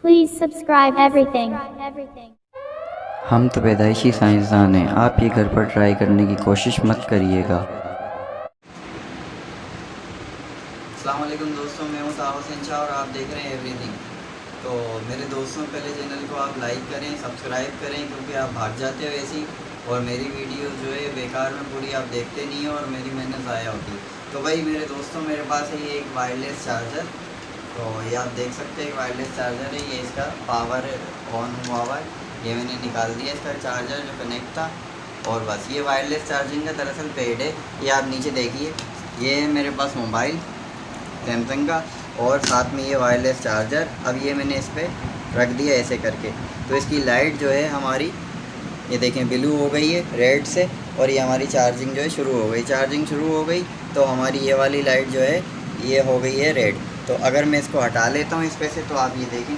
Please subscribe everything. हम तो पैदाइशी साइंसदान हैं, आप ये घर पर ट्राई करने की कोशिश मत करिएगा। अस्सलाम वालेकुम दोस्तों, मैं हूं साहब हुसैन शाह और आप देख रहे हैं एवरीथिंग। तो मेरे दोस्तों, पहले चैनल को आप लाइक करें, सब्सक्राइब करें, क्योंकि आप भाग जाते हो ऐसी और मेरी वीडियो जो है बेकार में पूरी आप देखते नहीं हो और मेरी मेहनत ज़ाया होती है। तो भाई मेरे दोस्तों, मेरे पास है ये एक वायरलेस चार्जर। तो ये आप देख सकते हैं, एक वायरलेस चार्जर है। ये इसका पावर ऑन हुआ हुआ है, ये मैंने निकाल दिया इसका चार्जर जो कनेक्ट था। और बस ये वायरलेस चार्जिंग का दरअसल पेड है। ये आप नीचे देखिए, ये है मेरे पास मोबाइल सैमसंग का और साथ में ये वायरलेस चार्जर। अब ये मैंने इस पर रख दिया ऐसे करके, तो इसकी लाइट जो है हमारी, ये देखें, ब्लू हो गई है रेड से, और ये हमारी चार्जिंग जो है शुरू हो गई। चार्जिंग शुरू हो गई तो हमारी ये वाली लाइट जो है ये हो गई है रेड। तो अगर मैं इसको हटा लेता हूँ इस पे से, तो आप ये देखें,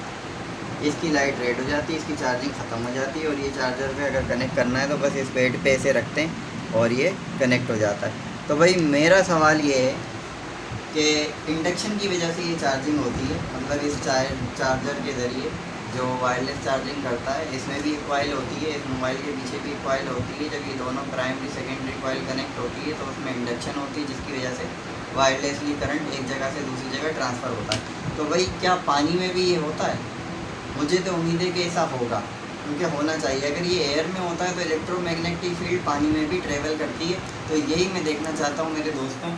इसकी लाइट रेड हो जाती है, इसकी चार्जिंग ख़त्म हो जाती है। और ये चार्जर पे अगर कनेक्ट करना है तो बस इस बेड पे ऐसे रखते हैं और ये कनेक्ट हो जाता है। तो भाई मेरा सवाल ये है कि इंडक्शन की वजह से ये चार्जिंग होती है, मतलब इस चार्जर के ज़रिए जो वायरलेस चार्जिंग करता है, इसमें भी एक कॉइल होती है, इस मोबाइल के पीछे भी एक कॉइल होती है। जब ये दोनों प्राइमरी सेकेंडरी कॉइल कनेक्ट होती है तो उसमें इंडक्शन होती है, जिसकी वजह से वायरलेसली करंट एक जगह से दूसरी जगह ट्रांसफ़र होता है। तो भाई क्या पानी में भी ये होता है? मुझे तो उम्मीद है कि ऐसा होगा, क्योंकि होना चाहिए। अगर ये एयर में होता है तो इलेक्ट्रोमैग्नेटिक फील्ड पानी में भी ट्रेवल करती है। तो यही मैं देखना चाहता हूँ मेरे दोस्तों।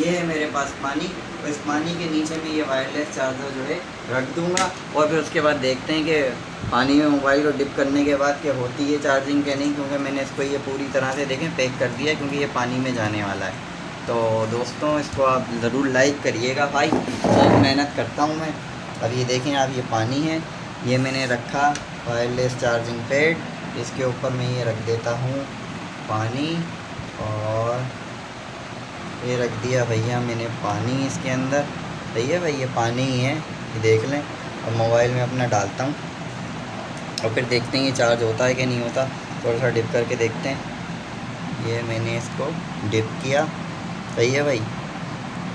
ये है मेरे पास पानी, तो इस पानी के नीचे में ये वायरलेस चार्जर जो है रख दूँगा और फिर उसके बाद देखते हैं कि पानी में मोबाइल को डिप करने के बाद क्या होती है चार्जिंग क्या नहीं। क्योंकि मैंने इसको ये पूरी तरह से देखें पैक कर दिया, क्योंकि ये पानी में जाने वाला है। तो दोस्तों, इसको आप ज़रूर लाइक करिएगा भाई, बहुत मेहनत करता हूँ मैं। अब ये देखें आप, ये पानी है, ये मैंने रखा वायरलेस चार्जिंग पैड, इसके ऊपर मैं ये रख देता हूँ पानी, और ये रख दिया भैया मैंने पानी इसके अंदर। सही है भाई, ये पानी ही है, ये देख लें। अब मोबाइल में अपना डालता हूँ और फिर देखते हैं ये चार्ज होता है कि नहीं होता। थोड़ा सा डिप करके देखते हैं। ये मैंने इसको डिप किया, सही है भाई,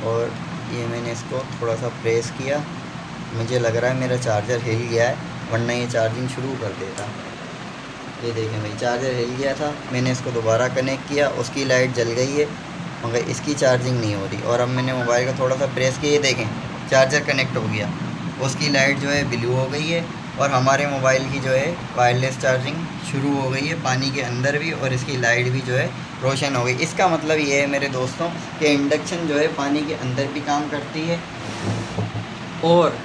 और ये मैंने इसको थोड़ा सा प्रेस किया। मुझे लग रहा है मेरा चार्जर हिल गया है, वरना ये चार्जिंग शुरू कर देता। ये देखें भाई, चार्जर हिल गया था, मैंने इसको दोबारा कनेक्ट किया, उसकी लाइट जल गई है, मगर इसकी चार्जिंग नहीं हो रही। और अब मैंने मोबाइल को थोड़ा सा प्रेस किया, ये देखें चार्जर कनेक्ट हो गया, उसकी लाइट जो है ब्लू हो गई है, और हमारे मोबाइल की जो है वायरलेस चार्जिंग शुरू हो गई है पानी के अंदर भी, और इसकी लाइट भी जो है रोशन हो गई। इसका मतलब ये है मेरे दोस्तों कि इंडक्शन जो है पानी के अंदर भी काम करती है, और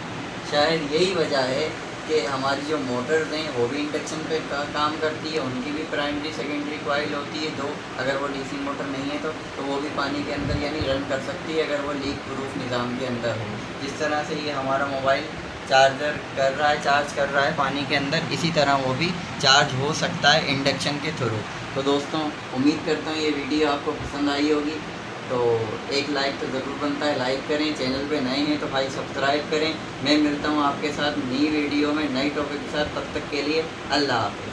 शायद यही वजह है कि हमारी जो मोटर्स हैं वो भी इंडक्शन पे काम करती है। उनकी भी प्राइमरी सेकेंडरी कॉइल होती है दो, अगर वो डीसी मोटर नहीं है तो वो भी पानी के अंदर यानी रन कर सकती है, अगर वो लीक प्रूफ निज़ाम के अंदर हो। जिस तरह से ये हमारा मोबाइल चार्जर कर रहा है, चार्ज कर रहा है पानी के अंदर, इसी तरह वो भी चार्ज हो सकता है इंडक्शन के थ्रू। तो दोस्तों, उम्मीद करता हूँ ये वीडियो आपको पसंद आई होगी। तो एक लाइक तो ज़रूर बनता है, लाइक करें। चैनल पे नए हैं तो भाई सब्सक्राइब करें। मैं मिलता हूँ आपके साथ नई वीडियो में नई टॉपिक के साथ, तब तक के लिए अल्लाह हाफ़िज़।